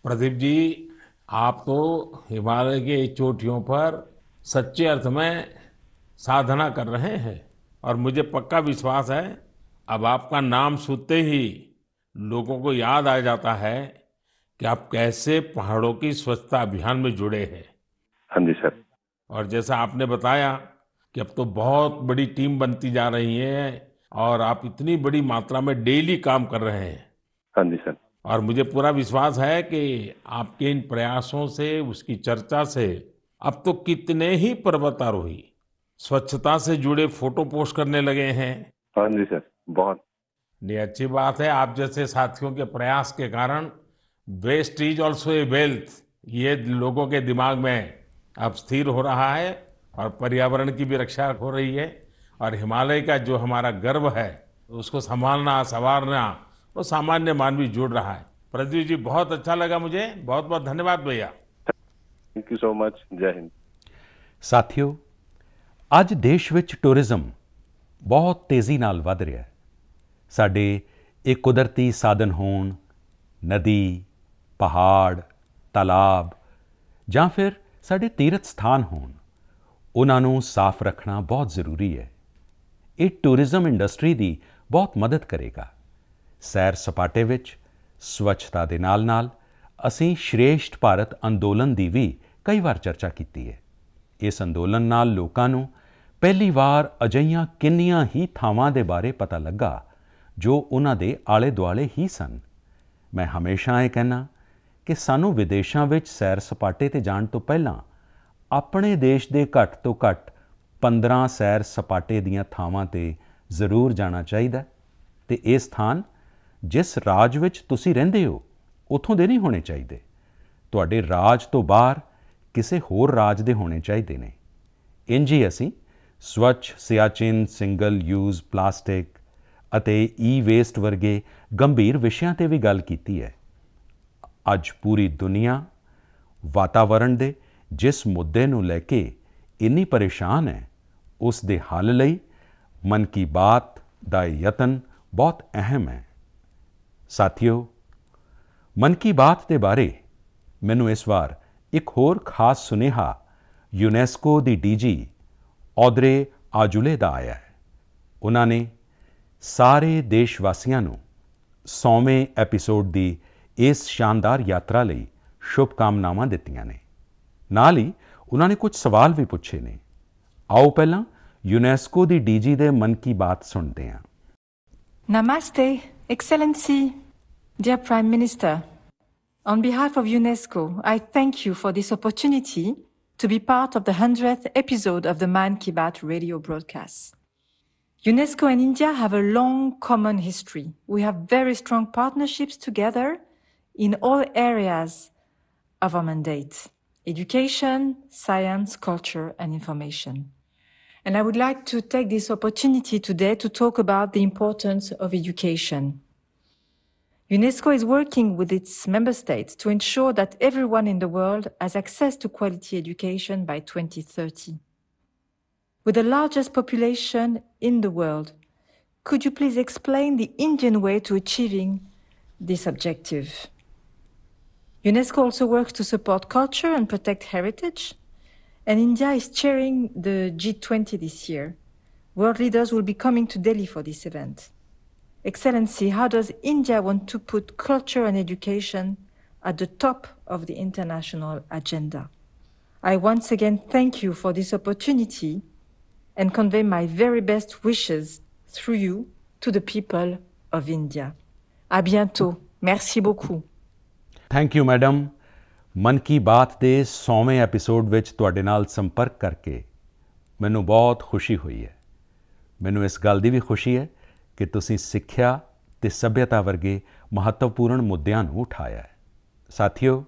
प्रदीप जी, आप तो हिमालय के चोटियों पर सच्चे अर्थ में साधना कर रहे हैं और मुझे पक्का विश्वास है अब आपका नाम सुनते ही लोगों को याद आ जाता है कि आप कैसे पहाड़ों की स्वच्छता अभियान में जुड़े हैं। हाँ जी सर। और जैसा आपने बताया कि अब तो बहुत बड़ी टीम बनती जा रही है और आप इतनी बड़ी मात्रा में डेली काम कर रहे हैं। हाँ जी सर। और मुझे पूरा विश्वास है कि आपके इन प्रयासों से, उसकी चर्चा से अब तो कितने ही पर्वतारोही स्वच्छता से जुड़े फोटो पोस्ट करने लगे हैं। हाँ जी सर, बहुत। ये अच्छी बात है। आप जैसे साथियों के प्रयास के कारण waste is also a wealth, ये लोगों के दिमाग में अब स्थिर हो रहा है और पर्यावरण की भी रक्षा हो रही है और हिमालय का जो हमारा गर्व है उसको संभालना, संवारना वो सामान्य मानवी जुड़ रहा है। प्रदीप जी, बहुत अच्छा लगा मुझे। बहुत बहुत धन्यवाद भैया। Thank you so much. जय हिंद। साथियों, ਅੱਜ ਦੇਸ਼ ਵਿੱਚ ਟੂਰਿਜ਼ਮ ਬਹੁਤ ਤੇਜ਼ੀ ਨਾਲ ਵਧ ਰਿਹਾ ਹੈ। ਸਾਡੇ ਇਹ ਕੁਦਰਤੀ ਸਾਧਨ ਹੋਣ, ਨਦੀ, ਪਹਾੜ, ਤਾਲਾਬ ਜਾਂ ਫਿਰ ਸਾਡੇ ਤੀਰਥ ਸਥਾਨ ਹੋਣ, ਉਹਨਾਂ ਨੂੰ ਸਾਫ਼ ਰੱਖਣਾ ਬਹੁਤ ਜ਼ਰੂਰੀ ਹੈ। ਇਹ ਟੂਰਿਜ਼ਮ ਇੰਡਸਟਰੀ ਦੀ ਬਹੁਤ ਮਦਦ ਕਰੇਗਾ। ਸੈਰ ਸਪਾਟੇ ਵਿੱਚ ਸਵੱਛਤਾ ਦੇ ਨਾਲ-ਨਾਲ ਅਸੀਂ ਸ਼੍ਰੇਸ਼ਠ ਭਾਰਤ ਅੰਦੋਲਨ ਦੀ ਵੀ ਕਈ ਵਾਰ ਚਰਚਾ ਕੀਤੀ ਹੈ। ਇਸ ਅੰਦੋਲਨ ਨਾਲ ਲੋਕਾਂ ਨੂੰ ਪਹਿਲੀ ਵਾਰ ਅਜਿਹੀਆਂ ਕਿੰਨੀਆਂ ਹੀ ਥਾਵਾਂ ਦੇ ਬਾਰੇ ਪਤਾ ਲੱਗਾ ਜੋ ਉਹਨਾਂ ਦੇ ਆਲੇ ਦੁਆਲੇ ਹੀ ਸਨ। ਮੈਂ ਹਮੇਸ਼ਾ ਇਹ ਕਹਿੰਦਾ ਕਿ ਸਾਨੂੰ ਵਿਦੇਸ਼ਾਂ ਵਿੱਚ ਸੈਰ ਸਪਾਟੇ 'ਤੇ ਜਾਣ ਤੋਂ ਪਹਿਲਾਂ ਆਪਣੇ ਦੇਸ਼ ਦੇ ਘੱਟ ਤੋਂ ਘੱਟ 15 ਸੈਰ ਸਪਾਟੇ ਦੀਆਂ ਥਾਵਾਂ 'ਤੇ ਜ਼ਰੂਰ ਜਾਣਾ ਚਾਹੀਦਾ ਅਤੇ ਇਹ ਸਥਾਨ ਜਿਸ ਰਾਜ ਵਿੱਚ ਤੁਸੀਂ ਰਹਿੰਦੇ ਹੋ ਉੱਥੋਂ ਦੇ ਨਹੀਂ ਹੋਣੇ ਚਾਹੀਦੇ। ਤੁਹਾਡੇ ਰਾਜ ਤੋਂ ਬਾਹਰ ਕਿਸੇ ਹੋਰ ਰਾਜ ਦੇ ਹੋਣੇ ਚਾਹੀਦੇ ਨੇ। ਇੰਝ ਹੀ ਅਸੀਂ ਸਵੱਛ ਸਿਆਚਿਨ, ਸਿੰਗਲ ਯੂਜ਼ ਪਲਾਸਟਿਕ ਅਤੇ ਈ ਵੇਸਟ ਵਰਗੇ ਗੰਭੀਰ ਵਿਸ਼ਿਆਂ 'ਤੇ ਵੀ ਗੱਲ ਕੀਤੀ ਹੈ। ਅੱਜ ਪੂਰੀ ਦੁਨੀਆ ਵਾਤਾਵਰਣ ਦੇ ਜਿਸ ਮੁੱਦੇ ਨੂੰ ਲੈ ਕੇ ਇੰਨੀ ਪਰੇਸ਼ਾਨ ਹੈ ਉਸ ਦੇ ਹੱਲ ਲਈ ਮਨ ਕੀ ਬਾਤ ਦਾ ਯਤਨ ਬਹੁਤ ਅਹਿਮ ਹੈ। ਸਾਥੀਓ, ਮਨ ਕੀ ਬਾਤ ਦੇ ਬਾਰੇ ਮੈਨੂੰ ਇਸ ਵਾਰ ਇੱਕ ਹੋਰ ਖਾਸ ਸੁਨੇਹਾ ਯੂਨੈਸਕੋ ਦੀ ਡੀਜੀ ਔਦਰੇ ਆਜੁਲੇ ਦਾ ਆਇਆ ਹੈ। ਉਹਨਾਂ ਨੇ ਸਾਰੇ ਦੇਸ਼ ਵਾਸੀਆਂ ਨੂੰ 100ਵੇਂ ਐਪੀਸੋਡ ਦੀ ਇਸ ਸ਼ਾਨਦਾਰ ਯਾਤਰਾ ਲਈ ਸ਼ੁਭਕਾਮਨਾਵਾਂ ਦਿੱਤੀਆਂ ਨੇ। ਨਾਲ ਹੀ ਉਹਨਾਂ ਨੇ ਕੁਝ ਸਵਾਲ ਵੀ ਪੁੱਛੇ ਨੇ। ਆਓ ਪਹਿਲਾਂ ਯੂਨੈਸਕੋ ਦੀ ਡੀਜੀ ਦੇ ਮਨ ਕੀ ਬਾਤ ਸੁਣਦੇ ਹਾਂ। Namaste, Excellency, dear Prime Minister. On behalf of UNESCO, I thank you for this opportunity to be part of the 100th episode of the Man Ki Baat radio broadcast. UNESCO and India have a long common history. We have very strong partnerships together in all areas of our mandate: education, science, culture, and information. And I would like to take this opportunity today to talk about the importance of education. UNESCO is working with its member states to ensure that everyone in the world has access to quality education by 2030. With the largest population in the world, could you please explain the Indian way to achieving this objective? UNESCO also works to support culture and protect heritage, and India is chairing the G20 this year. World leaders will be coming to Delhi for this event. Excellency, how does India want to put culture and education at the top of the international agenda? I once again thank you for this opportunity and convey my very best wishes through you to the people of India. À bientôt. Merci beaucoup. Thank you, madam. ਮਨ ਕੀ ਬਾਤ ਦੇ 100ਵੇਂ episode ਵਿੱਚ ਤੁਹਾਡੇ ਨਾਲ ਸੰਪਰਕ ਕਰਕੇ ਮੈਨੂੰ ਬਹੁਤ ਖੁਸ਼ੀ ਹੋਈ ਹੈ। ਮੈਨੂੰ ਇਸ ਗੱਲ ਦੀ ਵੀ ਖੁਸ਼ੀ ਹੈ ਕਿ ਤੁਸੀਂ ਸਿੱਖਿਆ ਤੇ ਸੱਭਿਅਤਾ ਵਰਗੇ ਮਹੱਤਵਪੂਰਨ ਮੁੱਦਿਆਂ ਨੂੰ ਉਠਾਇਆ ਹੈ। ਸਾਥੀਓ,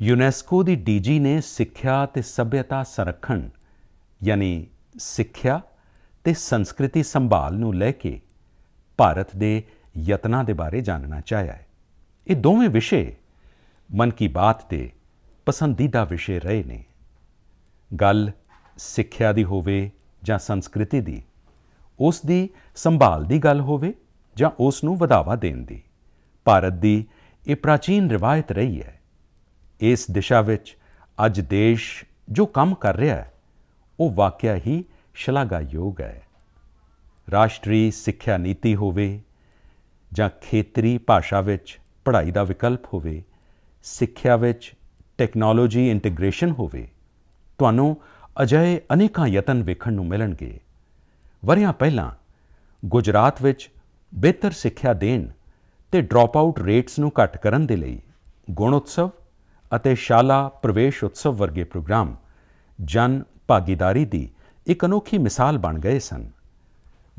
ਯੂਨੈਸਕੋ ਦੀ ਡੀਜੀ ਨੇ ਸਿੱਖਿਆ ਤੇ ਸੱਭਿਅਤਾ ਸੰਰਖਣ ਯਾਨੀ ਸਿੱਖਿਆ ਤੇ ਸੰਸਕ੍ਰਿਤੀ ਸੰਭਾਲ ਨੂੰ ਲੈ ਕੇ ਭਾਰਤ ਦੇ ਯਤਨਾਂ ਦੇ ਬਾਰੇ ਜਾਣਨਾ ਚਾਹਿਆ ਹੈ। ਇਹ ਦੋਵੇਂ ਵਿਸ਼ੇ ਮਨ ਕੀ ਬਾਤ ਦੇ ਪਸੰਦੀਦਾ ਵਿਸ਼ੇ ਰਹੇ ਨੇ। ਗੱਲ ਸਿੱਖਿਆ ਦੀ ਹੋਵੇ ਜਾਂ ਸੰਸਕ੍ਰਿਤੀ ਦੀ, ਉਸ ਦੀ ਸੰਭਾਲ ਦੀ ਗੱਲ ਹੋਵੇ ਜਾਂ ਉਸ ਨੂੰ ਵਧਾਵਾ ਦੇਣ ਦੀ, ਭਾਰਤ ਦੀ ਇਹ ਪ੍ਰਾਚੀਨ ਰਿਵਾਇਤ ਰਹੀ ਹੈ। ਇਸ ਦਿਸ਼ਾ ਵਿੱਚ ਅੱਜ ਦੇਸ਼ ਜੋ ਕੰਮ ਕਰ ਰਿਹਾ ਹੈ ਉਹ ਵਾਕਿਆ ਹੀ ਸ਼ਲਾਘਾਯੋਗ ਹੈ। ਰਾਸ਼ਟਰੀ ਸਿੱਖਿਆ ਨੀਤੀ ਹੋਵੇ ਜਾਂ ਖੇਤਰੀ ਭਾਸ਼ਾ ਵਿੱਚ ਪੜ੍ਹਾਈ ਦਾ ਵਿਕਲਪ ਹੋਵੇ, ਸਿੱਖਿਆ ਵਿੱਚ ਟੈਕਨੋਲੋਜੀ ਇੰਟੀਗ੍ਰੇਸ਼ਨ ਹੋਵੇ, ਤੁਹਾਨੂੰ ਅਜਿਹੇ ਅਨੇਕਾਂ ਯਤਨ ਵੇਖਣ ਨੂੰ ਮਿਲਣਗੇ। ਵਰ੍ਹਿਆਂ ਪਹਿਲਾਂ ਗੁਜਰਾਤ ਵਿੱਚ ਬਿਹਤਰ ਸਿੱਖਿਆ ਦੇਣ ਤੇ ਡ੍ਰੌਪ ਆਊਟ ਰੇਟਸ ਨੂੰ ਘੱਟ ਕਰਨ ਦੇ ਲਈ ਗੁਣ ਉਤਸਵ ਅਤੇ ਸ਼ਾਲਾ ਪ੍ਰਵੇਸ਼ ਉਤਸਵ ਵਰਗੇ ਪ੍ਰੋਗਰਾਮ ਜਨ ਭਾਗੀਦਾਰੀ ਦੀ ਇੱਕ ਅਨੋਖੀ ਮਿਸਾਲ ਬਣ ਗਏ ਸਨ।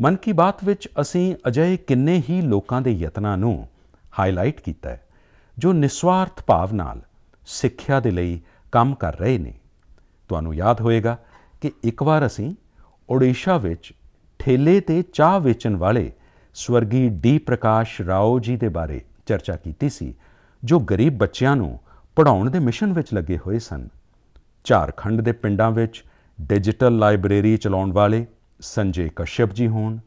ਮਨ ਕੀ ਬਾਤ ਵਿੱਚ ਅਸੀਂ ਅਜਿਹੇ ਕਿੰਨੇ ਹੀ ਲੋਕਾਂ ਦੇ ਯਤਨਾਂ ਨੂੰ ਹਾਈਲਾਈਟ ਕੀਤਾ ਹੈ ਜੋ ਨਿਸਵਾਰਥ ਭਾਵ ਨਾਲ ਸਿੱਖਿਆ ਦੇ ਲਈ ਕੰਮ ਕਰ ਰਹੇ ਨੇ। ਤੁਹਾਨੂੰ ਯਾਦ ਹੋਏਗਾ ਕਿ ਇੱਕ ਵਾਰ ਅਸੀਂ ਓਡੀਸ਼ਾ ਵਿੱਚ ਠੇਲੇ 'ਤੇ ਚਾਹ ਵੇਚਣ ਵਾਲੇ ਸਵਰਗੀ ਡੀ ਪ੍ਰਕਾਸ਼ ਰਾਓ ਜੀ ਦੇ ਬਾਰੇ ਚਰਚਾ ਕੀਤੀ ਸੀ, ਜੋ ਗਰੀਬ ਬੱਚਿਆਂ ਨੂੰ ਪੜ੍ਹਾਉਣ ਦੇ ਮਿਸ਼ਨ ਵਿੱਚ ਲੱਗੇ ਹੋਏ ਸਨ। ਝਾਰਖੰਡ ਦੇ ਪਿੰਡਾਂ ਵਿੱਚ ਡਿਜੀਟਲ ਲਾਇਬ੍ਰੇਰੀ ਚਲਾਉਣ ਵਾਲੇ ਸੰਜੇ ਕਸ਼ਯਪ ਜੀ ਹੋਣ,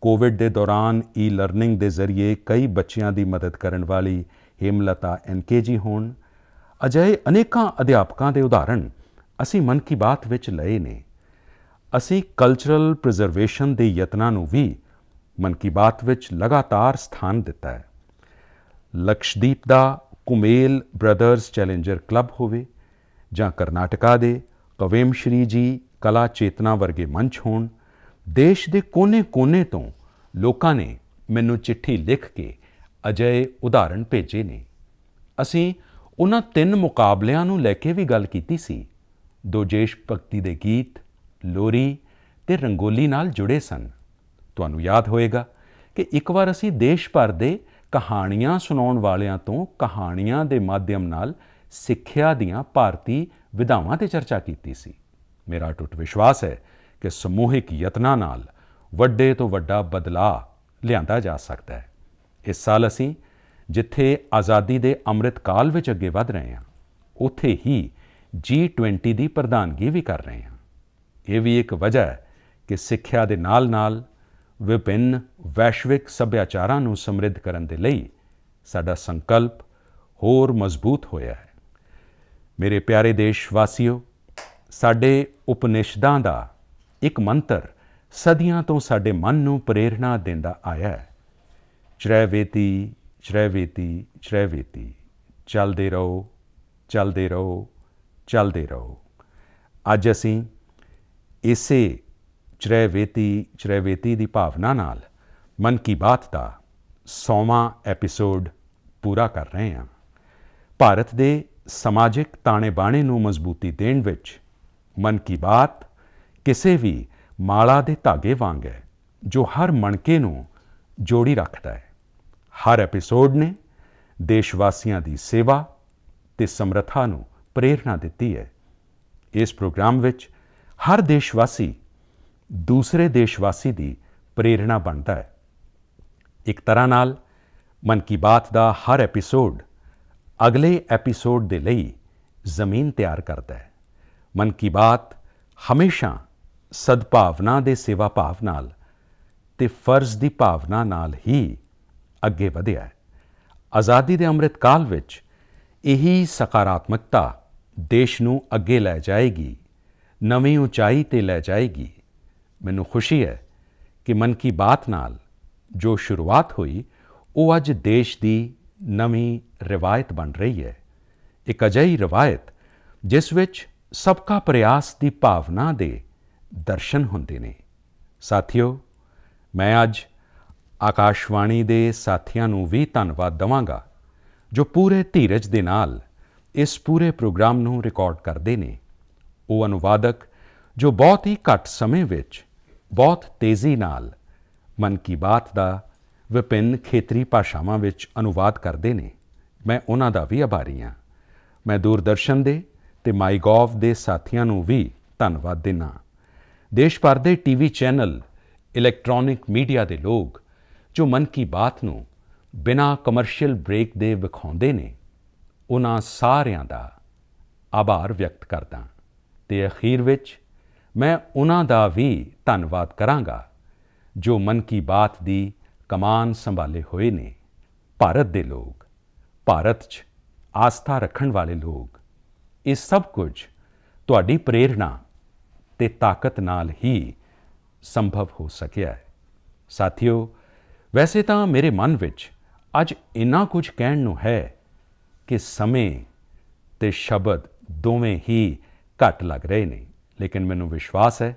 ਕੋਵਿਡ ਦੇ ਦੌਰਾਨ ਈ ਲਰਨਿੰਗ ਦੇ ਜ਼ਰੀਏ ਕਈ ਬੱਚਿਆਂ ਦੀ ਮਦਦ ਕਰਨ ਵਾਲੀ ਹੇਮਲਤਾ NK ਜੀ ਹੋਣ, ਅਜਿਹੇ ਅਨੇਕਾਂ ਅਧਿਆਪਕਾਂ ਦੇ ਉਦਾਹਰਣ ਅਸੀਂ ਮਨ ਕੀ ਬਾਤ ਵਿੱਚ ਲਏ ਨੇ। ਅਸੀਂ ਕਲਚਰਲ ਪ੍ਰੀਜ਼ਰਵੇਸ਼ਨ ਦੇ ਯਤਨਾਂ ਨੂੰ ਵੀ ਮਨ ਕੀ ਬਾਤ ਵਿੱਚ ਲਗਾਤਾਰ ਸਥਾਨ ਦਿੱਤਾ ਹੈ। ਲਕਸ਼ਦੀਪ ਦਾ ਕੁਮੇਲ ਬ੍ਰਦਰਜ਼ ਚੈਲੰਜਰ ਕਲੱਬ ਹੋਵੇ ਜਾਂ ਕਰਨਾਟਕਾ ਦੇ ਕਵੇਮਸ਼੍ਰੀ ਜੀ ਕਲਾ ਚੇਤਨਾ ਵਰਗੇ ਮੰਚ ਹੋਣ, ਦੇਸ਼ ਦੇ ਕੋਨੇ-ਕੋਨੇ ਤੋਂ ਲੋਕਾਂ ਨੇ ਮੈਨੂੰ ਚਿੱਠੀ ਲਿਖ ਕੇ ਅਜਿਹੇ ਉਦਾਹਰਣ ਭੇਜੇ ਨੇ। ਅਸੀਂ ਉਹਨਾਂ 3 ਮੁਕਾਬਲਿਆਂ ਨੂੰ ਲੈ ਕੇ ਵੀ ਗੱਲ ਕੀਤੀ ਸੀ, ਦੋ ਦੇਸ਼ ਭਗਤੀ ਦੇ ਗੀਤ, ਲੋਰੀ ਤੇ ਰੰਗੋਲੀ ਨਾਲ ਜੁੜੇ ਸਨ। ਤੁਹਾਨੂੰ ਯਾਦ ਹੋਏਗਾ ਕਿ ਇੱਕ ਵਾਰ ਅਸੀਂ ਦੇਸ਼ ਭਰ ਦੇ ਕਹਾਣੀਆਂ ਸੁਣਾਉਣ ਵਾਲਿਆਂ ਤੋਂ ਕਹਾਣੀਆਂ ਦੇ ਮਾਧਿਅਮ ਨਾਲ ਸਿੱਖਿਆ ਦੀਆਂ ਭਾਰਤੀ ਵਿਧਾਵਾਂ 'ਤੇ ਚਰਚਾ ਕੀਤੀ ਸੀ। ਮੇਰਾ ਅਟੁੱਟ ਵਿਸ਼ਵਾਸ ਹੈ ਕਿ ਸਮੂਹਿਕ ਯਤਨਾਂ ਨਾਲ ਵੱਡੇ ਤੋਂ ਵੱਡਾ ਬਦਲਾਅ ਲਿਆਂਦਾ ਜਾ ਸਕਦਾ ਹੈ। ਇਸ ਸਾਲ ਅਸੀਂ ਜਿੱਥੇ ਆਜ਼ਾਦੀ ਦੇ ਅੰਮ੍ਰਿਤ ਕਾਲ ਵਿੱਚ ਅੱਗੇ ਵਧ ਰਹੇ ਹਾਂ, ਉੱਥੇ ਹੀ G20 ਦੀ ਪ੍ਰਧਾਨਗੀ ਵੀ ਕਰ ਰਹੇ ਹਾਂ। ਇਹ ਵੀ ਇੱਕ ਵਜ੍ਹਾ ਹੈ ਕਿ ਸਿੱਖਿਆ ਦੇ ਨਾਲ-ਨਾਲ ਵਿਭਿੰਨ ਵੈਸ਼ਵਿਕ ਸੱਭਿਆਚਾਰਾਂ ਨੂੰ ਸਮਰਿੱਧ ਕਰਨ ਦੇ ਲਈ ਸਾਡਾ ਸੰਕਲਪ ਹੋਰ ਮਜ਼ਬੂਤ ਹੋਇਆ ਹੈ। ਮੇਰੇ ਪਿਆਰੇ ਦੇਸ਼ ਵਾਸੀਓ, ਸਾਡੇ ਉਪਨਿਸ਼ਦਾਂ ਦਾ ਇੱਕ ਮੰਤਰ ਸਦੀਆਂ ਤੋਂ ਸਾਡੇ ਮਨ ਨੂੰ ਪ੍ਰੇਰਣਾ ਦਿੰਦਾ ਆਇਆ ਹੈ, ਚਰੈਵੇਤੀ ਚਰੈਵੇਤੀ ਚਰੈਵੇਤੀ, ਚੱਲਦੇ ਰਹੋ ਚੱਲਦੇ ਰਹੋ ਚੱਲਦੇ ਰਹੋ। ਅੱਜ ਅਸੀਂ ਇਸੇ ਚਰੈਵੇਤੀ ਦੀ ਭਾਵਨਾ ਨਾਲ ਮਨ ਕੀ ਬਾਤ ਦਾ 100ਵਾਂ ਐਪੀਸੋਡ ਪੂਰਾ ਕਰ ਰਹੇ ਹਾਂ। ਭਾਰਤ ਦੇ ਸਮਾਜਿਕ ਤਾਣੇ ਬਾਣੇ ਨੂੰ ਮਜ਼ਬੂਤੀ ਦੇਣ ਵਿੱਚ ਮਨ ਕੀ ਬਾਤ ਕਿਸੇ ਵੀ ਮਾਲਾ ਦੇ ਧਾਗੇ ਵਾਂਗ ਹੈ ਜੋ ਹਰ ਮਣਕੇ ਨੂੰ ਜੋੜੀ ਰੱਖਦਾ ਹੈ। ਹਰ ਐਪੀਸੋਡ ਨੇ ਦੇਸ਼ ਵਾਸੀਆਂ ਦੀ ਸੇਵਾ ਤੇ ਸਮਰੱਥਾ ਨੂੰ ਪ੍ਰੇਰਣਾ ਦਿੱਤੀ ਹੈ। ਇਸ ਪ੍ਰੋਗਰਾਮ ਵਿੱਚ ਹਰ ਦੇਸ਼ ਵਾਸੀ ਦੂਸਰੇ ਦੇਸ਼ ਵਾਸੀ ਦੀ ਪ੍ਰੇਰਣਾ ਬਣਦਾ ਹੈ। ਇੱਕ ਤਰ੍ਹਾਂ ਨਾਲ ਮਨ ਕੀ ਬਾਤ ਦਾ ਹਰ ਐਪੀਸੋਡ ਅਗਲੇ ਐਪੀਸੋਡ ਦੇ ਲਈ ਜ਼ਮੀਨ ਤਿਆਰ ਕਰਦਾ ਹੈ। ਮਨ ਕੀ ਬਾਤ ਹਮੇਸ਼ਾ ਸਦਭਾਵਨਾ ਦੇ ਸੇਵਾ ਭਾਵ ਨਾਲ ਤੇ ਫਰਜ਼ ਦੀ ਭਾਵਨਾ ਨਾਲ ਹੀ ਅੱਗੇ ਵਧਿਆ ਹੈ। ਆਜ਼ਾਦੀ ਦੇ ਅੰਮ੍ਰਿਤ ਕਾਲ ਵਿੱਚ ਇਹੀ ਸਕਾਰਾਤਮਕਤਾ ਦੇਸ਼ ਨੂੰ ਅੱਗੇ ਲੈ ਜਾਏਗੀ, ਨਵੀਂ ਉਚਾਈ 'ਤੇ ਲੈ ਜਾਏਗੀ। ਮੈਨੂੰ ਖੁਸ਼ੀ ਹੈ ਕਿ ਮਨ ਕੀ ਬਾਤ ਨਾਲ ਜੋ ਸ਼ੁਰੂਆਤ ਹੋਈ ਉਹ ਅੱਜ ਦੇਸ਼ ਦੀ ਨਵੀਂ ਰਵਾਇਤ ਬਣ ਰਹੀ ਹੈ। ਇੱਕ ਅਜਿਹੀ ਰਵਾਇਤ ਜਿਸ ਵਿੱਚ ਸਬਕਾ ਪ੍ਰਯਾਸ ਦੀ ਭਾਵਨਾ ਦੇ ਦਰਸ਼ਨ ਹੁੰਦੇ ਨੇ। ਸਾਥੀਓ, ਮੈਂ ਅੱਜ ਆਕਾਸ਼ਵਾਣੀ ਦੇ ਸਾਥੀਆਂ ਨੂੰ ਵੀ ਧੰਨਵਾਦ ਦੇਵਾਂਗਾ ਜੋ ਪੂਰੇ ਧੀਰਜ ਦੇ ਨਾਲ ਇਸ ਪੂਰੇ ਪ੍ਰੋਗਰਾਮ ਨੂੰ ਰਿਕਾਰਡ ਕਰਦੇ ਨੇ। ਉਹ ਅਨੁਵਾਦਕ ਜੋ ਬਹੁਤ ਹੀ ਘੱਟ ਸਮੇਂ ਵਿੱਚ ਬਹੁਤ ਤੇਜ਼ੀ ਨਾਲ ਮਨ ਕੀ ਬਾਤ ਦਾ ਵਿਭਿੰਨ ਖੇਤਰੀ ਭਾਸ਼ਾਵਾਂ ਵਿੱਚ ਅਨੁਵਾਦ ਕਰਦੇ ਨੇ, ਮੈਂ ਉਹਨਾਂ ਦਾ ਵੀ ਆਭਾਰੀ ਹਾਂ। ਮੈਂ ਦੂਰਦਰਸ਼ਨ ਦੇ ਅਤੇ ਮਾਈਗੋਵ ਦੇ ਸਾਥੀਆਂ ਨੂੰ ਵੀ ਧੰਨਵਾਦ ਦਿੰਦਾ। ਦੇਸ਼ ਭਰ ਦੇ TV ਚੈਨਲ, ਇਲੈਕਟ੍ਰੌਨਿਕ ਮੀਡੀਆ ਦੇ ਲੋਕ ਜੋ ਮਨ ਕੀ ਬਾਤ ਨੂੰ ਬਿਨਾਂ ਕਮਰਸ਼ੀਅਲ ਬ੍ਰੇਕ ਦੇ ਵਿਖਾਉਂਦੇ ਨੇ, ਉਹਨਾਂ ਸਾਰਿਆਂ ਦਾ ਆਭਾਰ ਵਿਅਕਤ ਕਰਦਾ। ਅਤੇ ਅਖੀਰ ਵਿੱਚ ਮੈਂ ਉਹਨਾਂ ਦਾ ਵੀ ਧੰਨਵਾਦ ਕਰਾਂਗਾ ਜੋ ਮਨ ਕੀ ਬਾਤ ਦੀ ਕਮਾਨ ਸੰਭਾਲੇ ਹੋਏ ਨੇ। ਭਾਰਤ ਦੇ ਲੋਕ, ਭਾਰਤ 'ਚ ਆਸਥਾ ਰੱਖਣ ਵਾਲੇ ਲੋਕ, ਇਹ ਸਭ ਕੁਝ ਤੁਹਾਡੀ ਪ੍ਰੇਰਣਾ ਅਤੇ ਤਾਕਤ ਨਾਲ ਹੀ ਸੰਭਵ ਹੋ ਸਕਿਆ ਹੈ। ਸਾਥੀਓ, ਵੈਸੇ ਤਾਂ ਮੇਰੇ ਮਨ ਵਿੱਚ ਅੱਜ ਇੰਨਾ ਕੁਝ ਕਹਿਣ ਨੂੰ ਹੈ ਕਿ ਸਮੇਂ ਅਤੇ ਸ਼ਬਦ ਦੋਵੇਂ ਹੀ ਘੱਟ ਲੱਗ ਰਹੇ ਨੇ, ਲੇਕਿਨ ਮੈਨੂੰ ਵਿਸ਼ਵਾਸ ਹੈ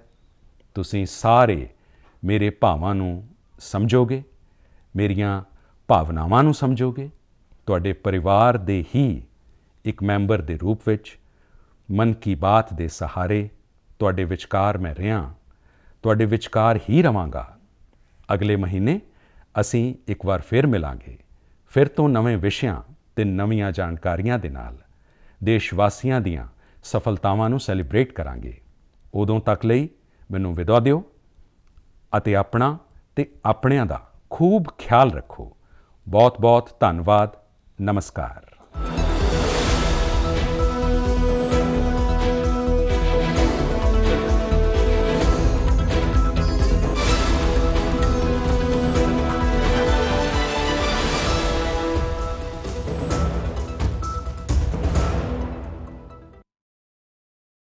ਤੁਸੀਂ ਸਾਰੇ ਮੇਰੇ ਭਾਵਾਂ ਨੂੰ ਸਮਝੋਗੇ, ਮੇਰੀਆਂ ਭਾਵਨਾਵਾਂ ਨੂੰ ਸਮਝੋਗੇ। ਤੁਹਾਡੇ ਪਰਿਵਾਰ ਦੇ ਹੀ ਇੱਕ ਮੈਂਬਰ ਦੇ ਰੂਪ ਵਿੱਚ ਮਨ ਕੀ ਬਾਤ ਦੇ ਸਹਾਰੇ ਤੁਹਾਡੇ ਵਿਚਕਾਰ ਮੈਂ ਰਿਹਾ, ਤੁਹਾਡੇ ਵਿਚਕਾਰ ਹੀ ਰਵਾਂਗਾ। ਅਗਲੇ ਮਹੀਨੇ ਅਸੀਂ ਇੱਕ ਵਾਰ ਫਿਰ ਮਿਲਾਂਗੇ, ਫਿਰ ਤੋਂ ਨਵੇਂ ਵਿਸ਼ਿਆਂ ਅਤੇ ਨਵੀਆਂ ਜਾਣਕਾਰੀਆਂ ਦੇ ਨਾਲ ਦੇਸ਼ ਵਾਸੀਆਂ ਦੀਆਂ ਸਫਲਤਾਵਾਂ ਨੂੰ ਸੈਲੀਬ੍ਰੇਟ ਕਰਾਂਗੇ। ਉਦੋਂ ਤੱਕ ਲਈ ਮੈਨੂੰ ਵਿਦਾ ਦਿਓ ਅਤੇ ਆਪਣਾ ਅਤੇ ਆਪਣਿਆਂ ਦਾ ਖੂਬ ਖਿਆਲ ਰੱਖੋ। ਬਹੁਤ ਬਹੁਤ ਧੰਨਵਾਦ। ਨਮਸਕਾਰ।